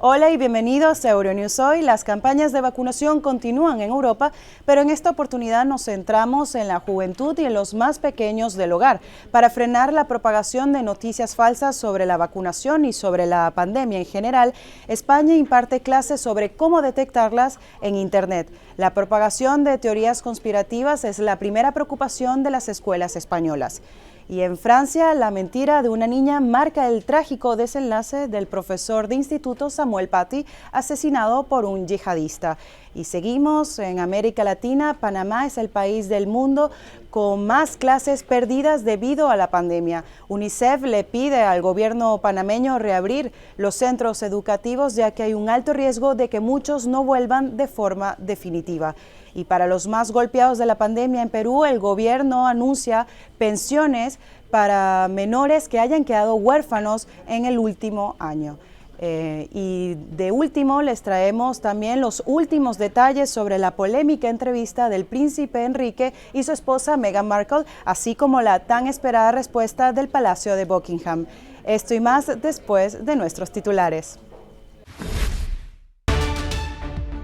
Hola y bienvenidos a Euronews Hoy. Las campañas de vacunación continúan en Europa, pero en esta oportunidad nos centramos en la juventud y en los más pequeños del hogar, para frenar la propagación de noticias falsas sobre la vacunación y sobre la pandemia en general. España imparte clases sobre cómo detectarlas en Internet. La propagación de teorías conspirativas es la primera preocupación de las escuelas españolas. Y en Francia, la mentira de una niña marca el trágico desenlace del profesor de instituto Samuel Paty, asesinado por un yihadista. Y seguimos en América Latina. Panamá es el país del mundo con más clases perdidas debido a la pandemia. UNICEF le pide al gobierno panameño reabrir los centros educativos, ya que hay un alto riesgo de que muchos no vuelvan de forma definitiva. Y para los más golpeados de la pandemia en Perú, el gobierno anuncia pensiones para menores que hayan quedado huérfanos en el último año. Y de último les traemos también los últimos detalles sobre la polémica entrevista del príncipe Enrique y su esposa Meghan Markle, así como la tan esperada respuesta del Palacio de Buckingham. Esto y más después de nuestros titulares.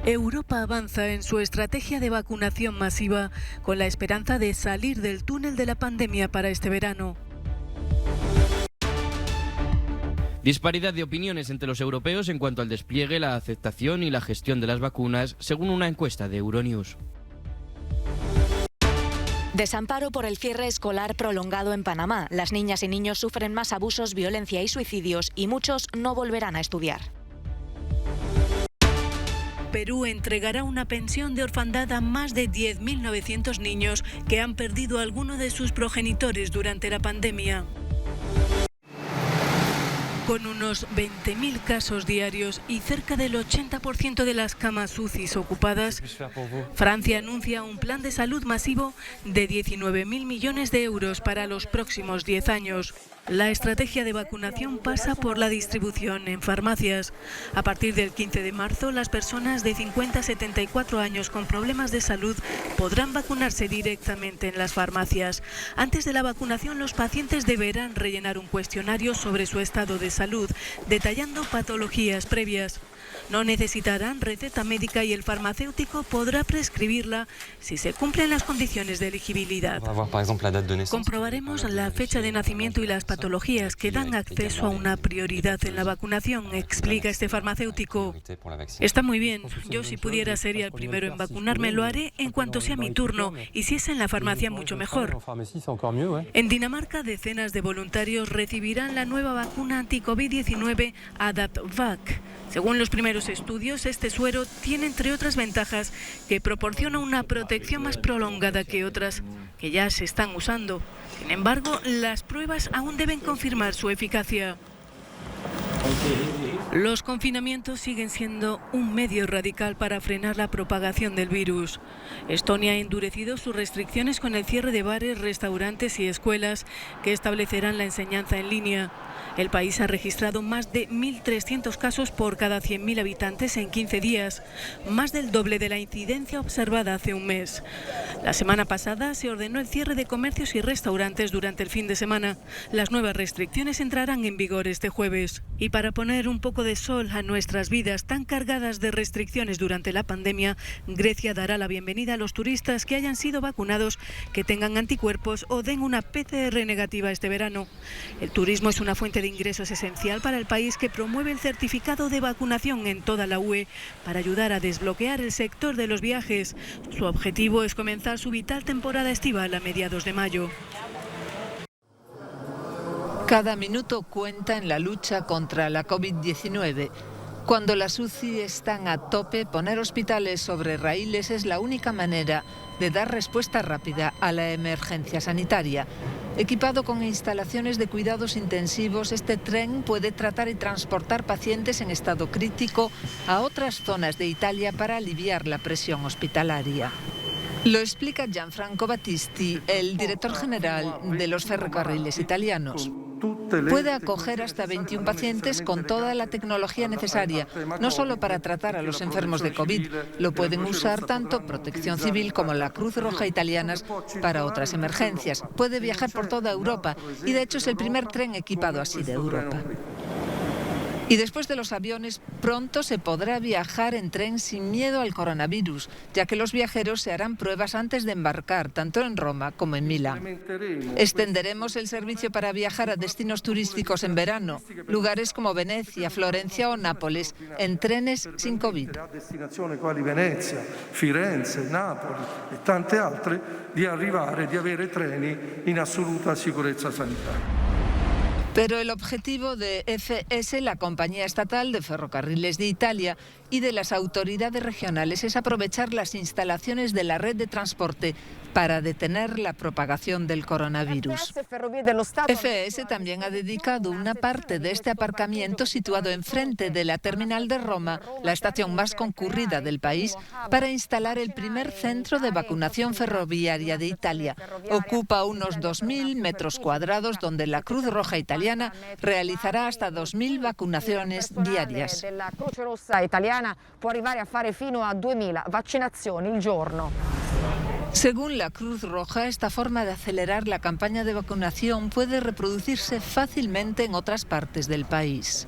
Europa avanza en su estrategia de vacunación masiva con la esperanza de salir del túnel de la pandemia para este verano. Disparidad de opiniones entre los europeos en cuanto al despliegue, la aceptación y la gestión de las vacunas, según una encuesta de Euronews. Desamparo por el cierre escolar prolongado en Panamá. Las niñas y niños sufren más abusos, violencia y suicidios y muchos no volverán a estudiar. Perú entregará una pensión de orfandad a más de 10.900 niños que han perdido a alguno de sus progenitores durante la pandemia. Con unos 20.000 casos diarios y cerca del 80% de las camas UCI ocupadas, Francia anuncia un plan de salud masivo de 19.000 millones de euros para los próximos 10 años. La estrategia de vacunación pasa por la distribución en farmacias. A partir del 15 de marzo, las personas de 50 a 74 años con problemas de salud podrán vacunarse directamente en las farmacias. Antes de la vacunación, los pacientes deberán rellenar un cuestionario sobre su estado de salud, detallando patologías previas. No necesitarán receta médica y el farmacéutico podrá prescribirla si se cumplen las condiciones de elegibilidad. Comprobaremos la fecha de nacimiento y las patologías que dan acceso a una prioridad en la vacunación, explica este farmacéutico. Está muy bien. Yo, si pudiera, sería el primero en vacunarme. Lo haré en cuanto sea mi turno, y si es en la farmacia, mucho mejor. En Dinamarca, decenas de voluntarios recibirán la nueva vacuna anti-COVID-19 AdaptVac. Según los primeros estudios, este suero tiene, entre otras ventajas, que proporciona una protección más prolongada que otras que ya se están usando. Sin embargo, las pruebas aún deben confirmar su eficacia. Los confinamientos siguen siendo un medio radical para frenar la propagación del virus. Estonia ha endurecido sus restricciones con el cierre de bares, restaurantes y escuelas que establecerán la enseñanza en línea. El país ha registrado más de 1.300 casos por cada 100.000 habitantes en 15 días, más del doble de la incidencia observada hace un mes. La semana pasada se ordenó el cierre de comercios y restaurantes durante el fin de semana. Las nuevas restricciones entrarán en vigor este jueves. Y para poner un poco de sol a nuestras vidas tan cargadas de restricciones durante la pandemia, Grecia dará la bienvenida a los turistas que hayan sido vacunados, que tengan anticuerpos o den una PCR negativa este verano. El turismo es una fuente de ingresos esencial para el país, que promueve el certificado de vacunación en toda la UE para ayudar a desbloquear el sector de los viajes. Su objetivo es comenzar su vital temporada estival a mediados de mayo. Cada minuto cuenta en la lucha contra la COVID-19. Cuando las UCI están a tope, poner hospitales sobre raíles es la única manera de dar respuesta rápida a la emergencia sanitaria. Equipado con instalaciones de cuidados intensivos, este tren puede tratar y transportar pacientes en estado crítico a otras zonas de Italia para aliviar la presión hospitalaria. Lo explica Gianfranco Battisti, el director general de los ferrocarriles italianos. Puede acoger hasta 21 pacientes con toda la tecnología necesaria, no solo para tratar a los enfermos de COVID. Lo pueden usar tanto Protección Civil como la Cruz Roja italianas para otras emergencias. Puede viajar por toda Europa y, de hecho, es el primer tren equipado así de Europa. Y después de los aviones, pronto se podrá viajar en tren sin miedo al coronavirus, ya que los viajeros se harán pruebas antes de embarcar, tanto en Roma como en Milán. Extenderemos el servicio para viajar a destinos turísticos en verano, lugares como Venecia, Florencia o Nápoles, en trenes sin COVID. Destinazioni quali Venezia, Firenze, Napoli e tante altre, di arrivare, di avere treni in assoluta sicurezza sanitaria. Pero el objetivo de FS, la compañía estatal de ferrocarriles de Italia, y de las autoridades regionales es aprovechar las instalaciones de la red de transporte para detener la propagación del coronavirus. FS también ha dedicado una parte de este aparcamiento situado enfrente de la terminal de Roma, la estación más concurrida del país, para instalar el primer centro de vacunación ferroviaria de Italia. Ocupa unos 2.000 metros cuadrados donde la Cruz Roja Italiana realizará hasta 2.000 vacunaciones diarias. La Cruz Rossa Italiana può arrivare a fare fino a 2.000 vaccinazioni al giorno. Según la Cruz Roja, esta forma de acelerar la campaña de vacunación puede reproducirse fácilmente en otras partes del país.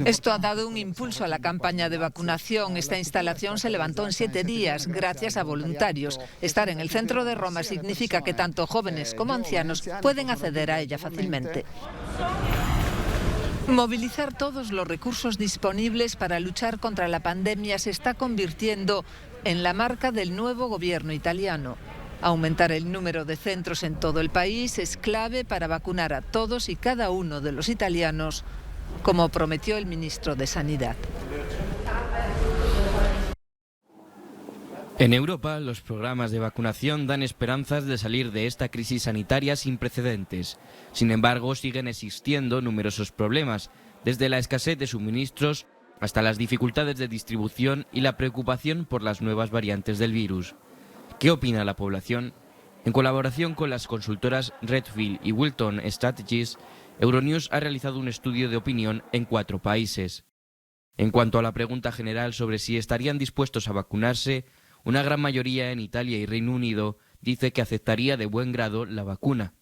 Esto ha dado un impulso a la campaña de vacunación. Esta instalación se levantó en 7 días gracias a voluntarios. Estar en el centro de Roma significa que tanto jóvenes como ancianos pueden acceder a ella fácilmente. Movilizar todos los recursos disponibles para luchar contra la pandemia se está convirtiendo en la marca del nuevo gobierno italiano. Aumentar el número de centros en todo el país es clave para vacunar a todos y cada uno de los italianos, como prometió el ministro de Sanidad. En Europa, los programas de vacunación dan esperanzas de salir de esta crisis sanitaria sin precedentes. Sin embargo, siguen existiendo numerosos problemas, desde la escasez de suministros hasta las dificultades de distribución y la preocupación por las nuevas variantes del virus. ¿Qué opina la población? En colaboración con las consultoras Redfield y Wilton Strategies, Euronews ha realizado un estudio de opinión en 4 países. En cuanto a la pregunta general sobre si estarían dispuestos a vacunarse, una gran mayoría en Italia y Reino Unido dice que aceptaría de buen grado la vacuna.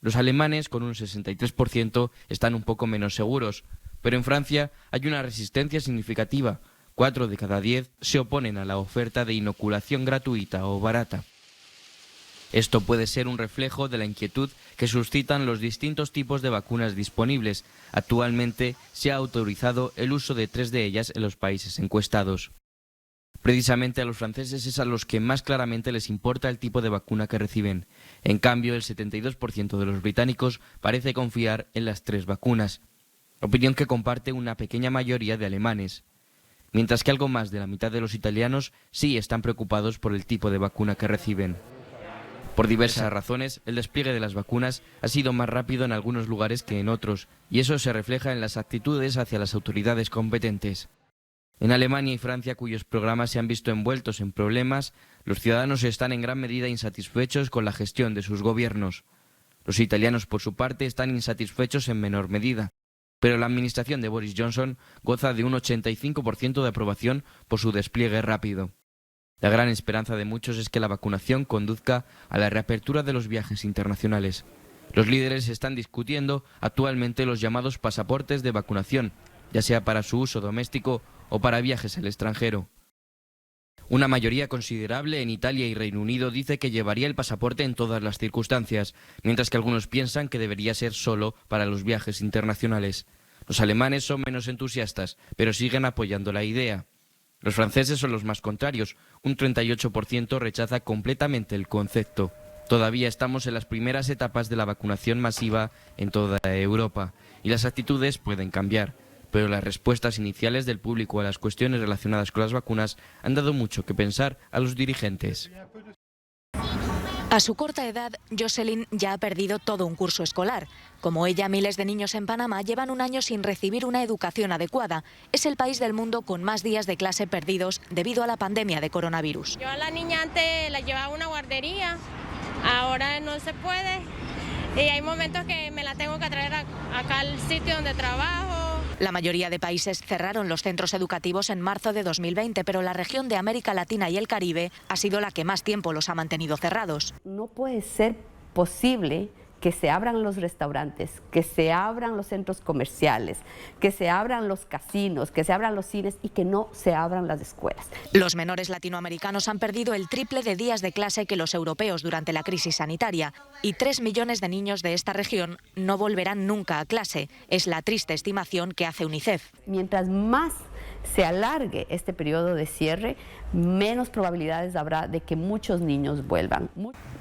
Los alemanes, con un 63%, están un poco menos seguros, pero en Francia hay una resistencia significativa. 4 de cada 10 se oponen a la oferta de inoculación gratuita o barata. Esto puede ser un reflejo de la inquietud que suscitan los distintos tipos de vacunas disponibles. Actualmente se ha autorizado el uso de 3 de ellas en los países encuestados. Precisamente a los franceses es a los que más claramente les importa el tipo de vacuna que reciben. En cambio, el 72% de los británicos parece confiar en las 3 vacunas, opinión que comparte una pequeña mayoría de alemanes, mientras que algo más de la mitad de los italianos sí están preocupados por el tipo de vacuna que reciben. Por diversas razones, el despliegue de las vacunas ha sido más rápido en algunos lugares que en otros, y eso se refleja en las actitudes hacia las autoridades competentes. En Alemania y Francia, cuyos programas se han visto envueltos en problemas, los ciudadanos están en gran medida insatisfechos con la gestión de sus gobiernos. Los italianos, por su parte, están insatisfechos en menor medida, pero la administración de Boris Johnson goza de un 85% de aprobación por su despliegue rápido. La gran esperanza de muchos es que la vacunación conduzca a la reapertura de los viajes internacionales. Los líderes están discutiendo actualmente los llamados pasaportes de vacunación, ya sea para su uso doméstico o para viajes al extranjero. Una mayoría considerable en Italia y Reino Unido dice que llevaría el pasaporte en todas las circunstancias, mientras que algunos piensan que debería ser solo para los viajes internacionales. Los alemanes son menos entusiastas, pero siguen apoyando la idea. Los franceses son los más contrarios, un 38% rechaza completamente el concepto. Todavía estamos en las primeras etapas de la vacunación masiva en toda Europa, y las actitudes pueden cambiar. Pero las respuestas iniciales del público a las cuestiones relacionadas con las vacunas han dado mucho que pensar a los dirigentes. A su corta edad, Jocelyn ya ha perdido todo un curso escolar. Como ella, miles de niños en Panamá llevan un año sin recibir una educación adecuada. Es el país del mundo con más días de clase perdidos debido a la pandemia de coronavirus. Yo a la niña antes la llevaba a una guardería, ahora no se puede. Y hay momentos que me la tengo que traer acá al sitio donde trabajo. La mayoría de países cerraron los centros educativos en marzo de 2020, pero la región de América Latina y el Caribe ha sido la que más tiempo los ha mantenido cerrados. No puede ser posible que se abran los restaurantes, que se abran los centros comerciales, que se abran los casinos, que se abran los cines y que no se abran las escuelas. Los menores latinoamericanos han perdido el triple de días de clase que los europeos durante la crisis sanitaria y 3 millones de niños de esta región no volverán nunca a clase. Es la triste estimación que hace UNICEF. Mientras más se alargue este periodo de cierre, menos probabilidades habrá de que muchos niños vuelvan.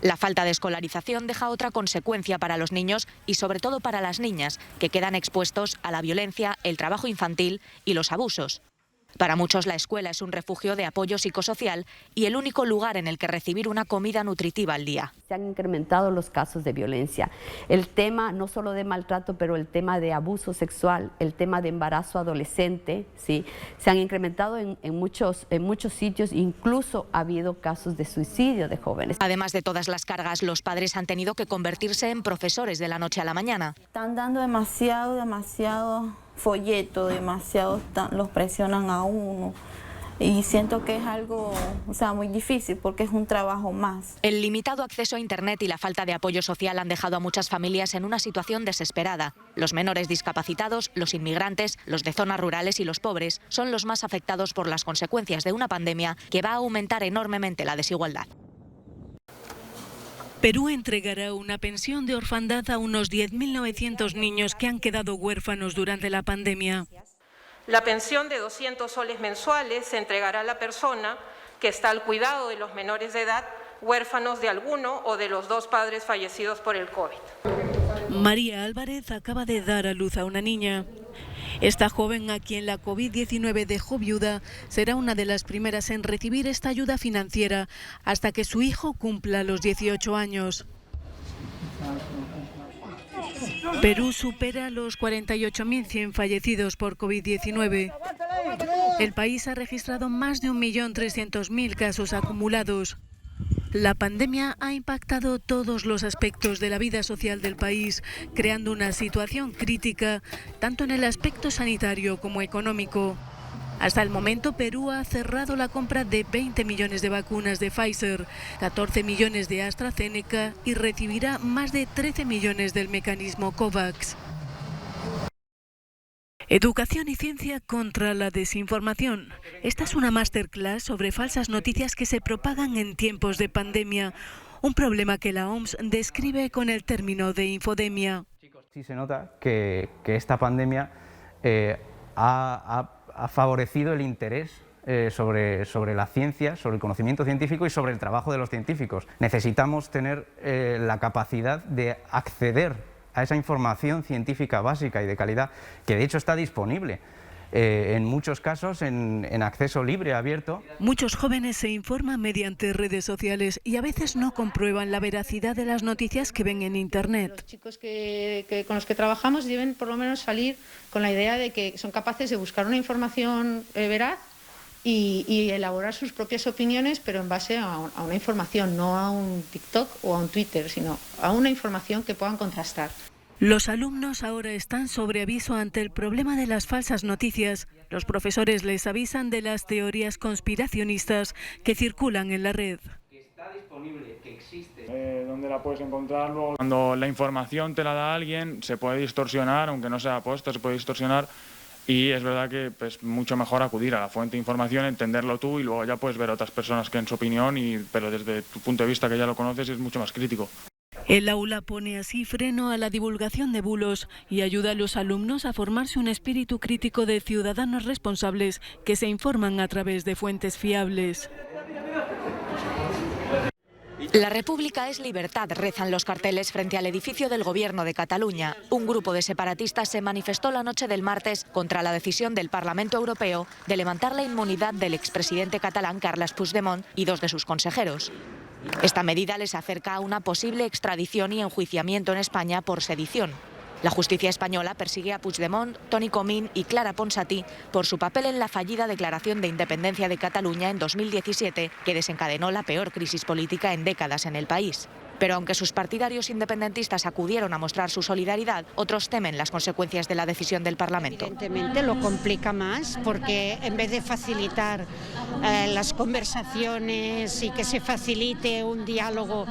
La falta de escolarización deja otra consecuencia para los niños y sobre todo para las niñas, que quedan expuestos a la violencia, el trabajo infantil y los abusos. Para muchos la escuela es un refugio de apoyo psicosocial y el único lugar en el que recibir una comida nutritiva al día. Se han incrementado los casos de violencia. El tema no solo de maltrato, pero el tema de abuso sexual, el tema de embarazo adolescente, ¿sí? Se han incrementado en muchos sitios, incluso ha habido casos de suicidio de jóvenes. Además de todas las cargas, los padres han tenido que convertirse en profesores de la noche a la mañana. Están dando demasiado folleto, demasiado, los presionan a uno y siento que es algo, muy difícil porque es un trabajo más. El limitado acceso a Internet y la falta de apoyo social han dejado a muchas familias en una situación desesperada. Los menores discapacitados, los inmigrantes, los de zonas rurales y los pobres son los más afectados por las consecuencias de una pandemia que va a aumentar enormemente la desigualdad. Perú entregará una pensión de orfandad a unos 10.900 niños que han quedado huérfanos durante la pandemia. La pensión de 200 soles mensuales se entregará a la persona que está al cuidado de los menores de edad, huérfanos de alguno o de los 2 padres fallecidos por el COVID. María Álvarez acaba de dar a luz a una niña. Esta joven, a quien la COVID-19 dejó viuda, será una de las primeras en recibir esta ayuda financiera hasta que su hijo cumpla los 18 años. Perú supera los 48.100 fallecidos por COVID-19. El país ha registrado más de 1.300.000 casos acumulados. La pandemia ha impactado todos los aspectos de la vida social del país, creando una situación crítica tanto en el aspecto sanitario como económico. Hasta el momento, Perú ha cerrado la compra de 20 millones de vacunas de Pfizer, 14 millones de AstraZeneca y recibirá más de 13 millones del mecanismo COVAX. Educación y ciencia contra la desinformación. Esta es una masterclass sobre falsas noticias que se propagan en tiempos de pandemia, un problema que la OMS describe con el término de infodemia. Sí se nota que esta pandemia ha favorecido el interés sobre la ciencia, sobre el conocimiento científico y sobre el trabajo de los científicos. Necesitamos tener la capacidad de acceder a esa información científica básica y de calidad, que de hecho está disponible en muchos casos en acceso libre, abierto. Muchos jóvenes se informan mediante redes sociales y a veces no comprueban la veracidad de las noticias que ven en Internet. Los chicos con los que trabajamos deben por lo menos salir con la idea de que son capaces de buscar una información veraz y elaborar sus propias opiniones, pero en base a una información, no a un TikTok o a un Twitter, sino a una información que puedan contrastar. Los alumnos ahora están sobre aviso ante el problema de las falsas noticias. Los profesores les avisan de las teorías conspiracionistas que circulan en la red. Está disponible, que existe. ¿Dónde la puedes encontrar luego? Cuando la información te la da alguien, se puede distorsionar, aunque no sea aposta, se puede distorsionar. Y es verdad que es mucho mejor acudir a la fuente de información, entenderlo tú y luego ya puedes ver a otras personas que en su opinión, pero desde tu punto de vista que ya lo conoces es mucho más crítico. El aula pone así freno a la divulgación de bulos y ayuda a los alumnos a formarse un espíritu crítico de ciudadanos responsables que se informan a través de fuentes fiables. La República es libertad, rezan los carteles frente al edificio del Gobierno de Cataluña. Un grupo de separatistas se manifestó la noche del martes contra la decisión del Parlamento Europeo de levantar la inmunidad del expresidente catalán Carles Puigdemont y 2 de sus consejeros. Esta medida les acerca a una posible extradición y enjuiciamiento en España por sedición. La justicia española persigue a Puigdemont, Toni Comín y Clara Ponsatí por su papel en la fallida declaración de independencia de Cataluña en 2017, que desencadenó la peor crisis política en décadas en el país. Pero aunque sus partidarios independentistas acudieron a mostrar su solidaridad, otros temen las consecuencias de la decisión del Parlamento. Evidentemente lo complica más porque en vez de facilitar las conversaciones y que se facilite un diálogo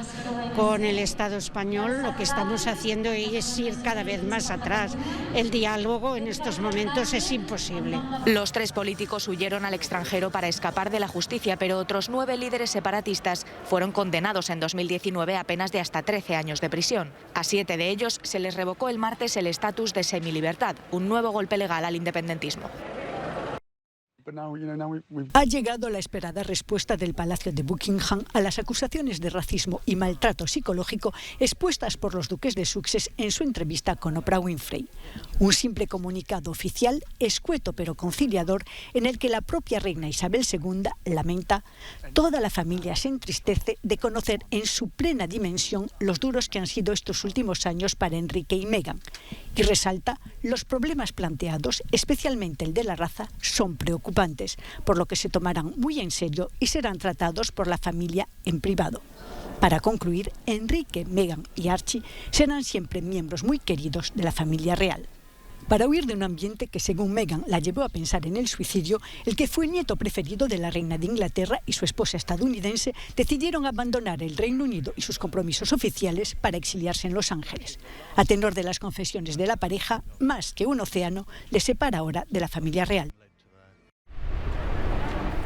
con el Estado español, lo que estamos haciendo es ir cada vez más atrás. El diálogo en estos momentos es imposible. Los 3 políticos huyeron al extranjero para escapar de la justicia, pero otros 9 líderes separatistas fueron condenados en 2019 a penas de hasta 13 años de prisión. A 7 de ellos se les revocó el martes el estatus de semilibertad, un nuevo golpe legal al independentismo. Ha llegado la esperada respuesta del Palacio de Buckingham a las acusaciones de racismo y maltrato psicológico expuestas por los duques de Sussex en su entrevista con Oprah Winfrey. Un simple comunicado oficial, escueto pero conciliador, en el que la propia reina Isabel II lamenta: toda la familia se entristece de conocer en su plena dimensión los duros que han sido estos últimos años para Enrique y Meghan, y resalta: los problemas planteados, especialmente el de la raza, son preocupantes, por lo que se tomarán muy en serio y serán tratados por la familia en privado. Para concluir, Enrique, Meghan y Archie serán siempre miembros muy queridos de la familia real. Para huir de un ambiente que, según Meghan, la llevó a pensar en el suicidio, el que fue el nieto preferido de la reina de Inglaterra y su esposa estadounidense decidieron abandonar el Reino Unido y sus compromisos oficiales para exiliarse en Los Ángeles. A tenor de las confesiones de la pareja, más que un océano les separa ahora de la familia real.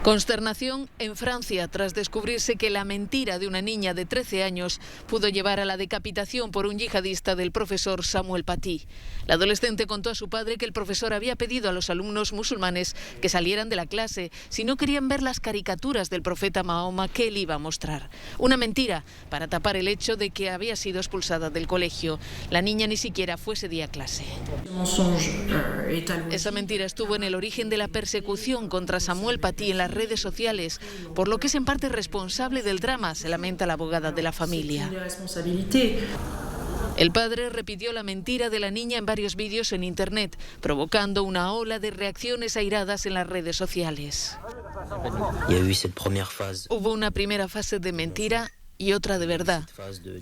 Consternación en Francia tras descubrirse que la mentira de una niña de 13 años pudo llevar a la decapitación por un yihadista del profesor Samuel Paty. La adolescente contó a su padre que el profesor había pedido a los alumnos musulmanes que salieran de la clase si no querían ver las caricaturas del profeta Mahoma que él iba a mostrar. Una mentira para tapar el hecho de que había sido expulsada del colegio. La niña ni siquiera fue ese día a clase. Esa mentira estuvo en el origen de la persecución contra Samuel Paty en las redes sociales, por lo que es en parte responsable del drama, se lamenta la abogada de la familia. El padre repitió la mentira de la niña en varios vídeos en internet, provocando una ola de reacciones airadas en las redes sociales. Hubo una primera fase de mentira y otra de verdad.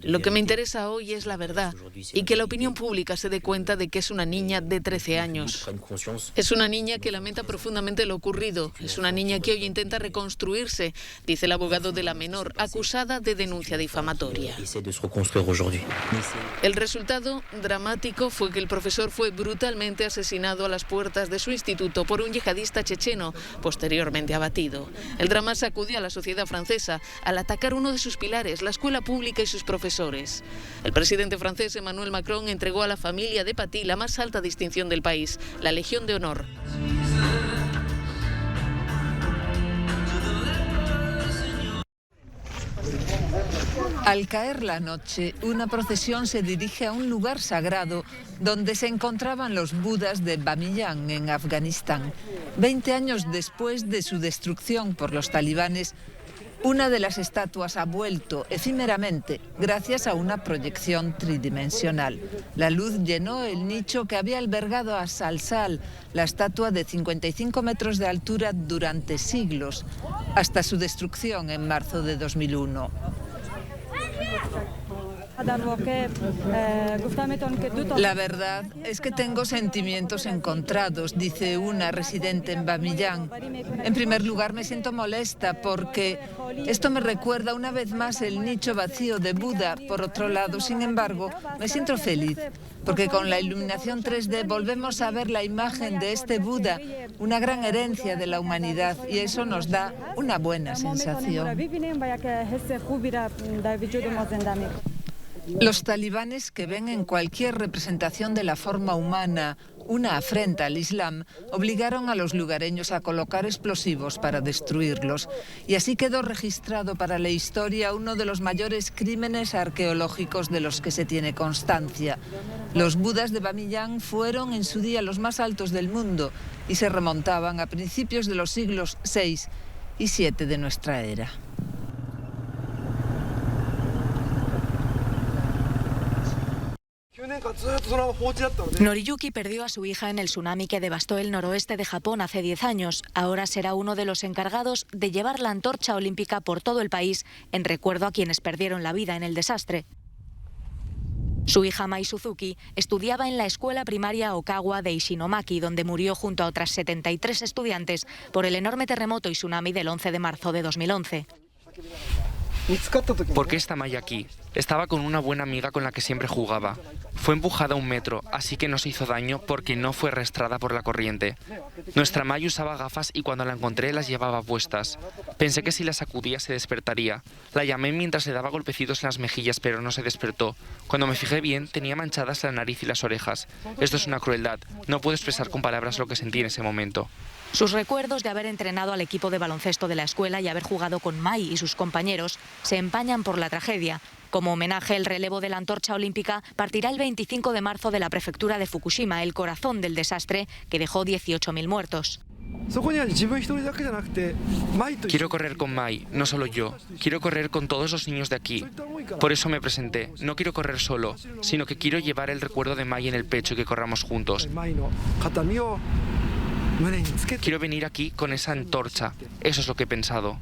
Lo que me interesa hoy es la verdad y que la opinión pública se dé cuenta de que es una niña de 13 años. Es una niña que lamenta profundamente lo ocurrido. Es una niña que hoy intenta reconstruirse, dice el abogado de la menor, acusada de denuncia difamatoria. El resultado dramático fue que el profesor fue brutalmente asesinado a las puertas de su instituto por un yihadista checheno, posteriormente abatido. El drama sacudió a la sociedad francesa al atacar uno de sus pilares, la escuela pública y sus profesores. El presidente francés Emmanuel Macron entregó a la familia de Paty la más alta distinción del país, la Legión de Honor. Al caer la noche, una procesión se dirige a un lugar sagrado donde se encontraban los budas de Bamiyan, en Afganistán. 20 años después de su destrucción por los talibanes, una de las estatuas ha vuelto efímeramente gracias a una proyección tridimensional. La luz llenó el nicho que había albergado a Salsal, la estatua de 55 metros de altura durante siglos, hasta su destrucción en marzo de 2001. La verdad es que tengo sentimientos encontrados, dice una residente en Bamiyan. En primer lugar, me siento molesta porque esto me recuerda una vez más el nicho vacío de Buda. Por otro lado, sin embargo, me siento feliz porque con la iluminación 3D volvemos a ver la imagen de este Buda, una gran herencia de la humanidad, y eso nos da una buena sensación. Los talibanes, que ven en cualquier representación de la forma humana una afrenta al Islam, obligaron a los lugareños a colocar explosivos para destruirlos. Y así quedó registrado para la historia uno de los mayores crímenes arqueológicos de los que se tiene constancia. Los budas de Bamiyan fueron en su día los más altos del mundo y se remontaban a principios de los siglos VI y VII de nuestra era. Noriyuki perdió a su hija en el tsunami que devastó el noroeste de Japón hace 10 años. Ahora será uno de los encargados de llevar la antorcha olímpica por todo el país en recuerdo a quienes perdieron la vida en el desastre. Su hija Mai Suzuki estudiaba en la escuela primaria Okawa de Ishinomaki, donde murió junto a otras 73 estudiantes por el enorme terremoto y tsunami del 11 de marzo de 2011. ¿Por qué está Mai aquí? Estaba con una buena amiga con la que siempre jugaba. Fue empujada 1 metro, así que no se hizo daño porque no fue arrastrada por la corriente. Nuestra Mai usaba gafas y cuando la encontré las llevaba puestas. Pensé que si la sacudía se despertaría. La llamé mientras le daba golpecitos en las mejillas, pero no se despertó. Cuando me fijé bien, tenía manchadas la nariz y las orejas. Esto es una crueldad. No puedo expresar con palabras lo que sentí en ese momento. Sus recuerdos de haber entrenado al equipo de baloncesto de la escuela y haber jugado con Mai y sus compañeros se empañan por la tragedia. Como homenaje, el relevo de la antorcha olímpica partirá el 25 de marzo de la prefectura de Fukushima, el corazón del desastre que dejó 18.000 muertos. Quiero correr con Mai, no solo yo. Quiero correr con todos los niños de aquí. Por eso me presenté. No quiero correr solo, sino que quiero llevar el recuerdo de Mai en el pecho y que corramos juntos. Quiero venir aquí con esa antorcha. Eso es lo que he pensado.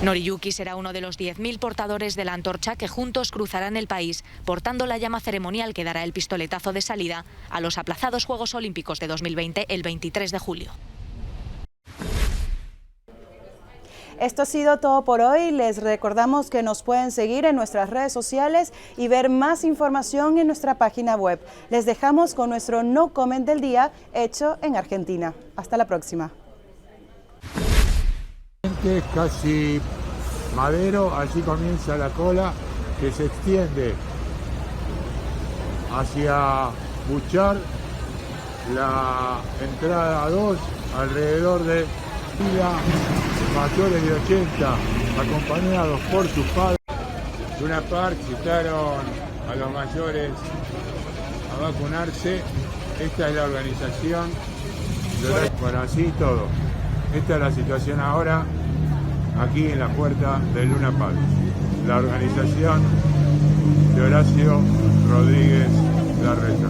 Noriyuki será uno de los 10.000 portadores de la antorcha que juntos cruzarán el país, portando la llama ceremonial que dará el pistoletazo de salida a los aplazados Juegos Olímpicos de 2020 el 23 de julio. Esto ha sido todo por hoy. Les recordamos que nos pueden seguir en nuestras redes sociales y ver más información en nuestra página web. Les dejamos con nuestro No Comment del día hecho en Argentina. Hasta la próxima. Es casi madero, allí comienza la cola que se extiende hacia Buchar, la entrada 2, alrededor de mayores de 80, acompañados por sus padres. De una parte citaron a los mayores a vacunarse. Esta es la organización. Bueno, así todo. Esta es la situación ahora, aquí en la puerta de Luna Park. La organización de Horacio Rodríguez Larreta.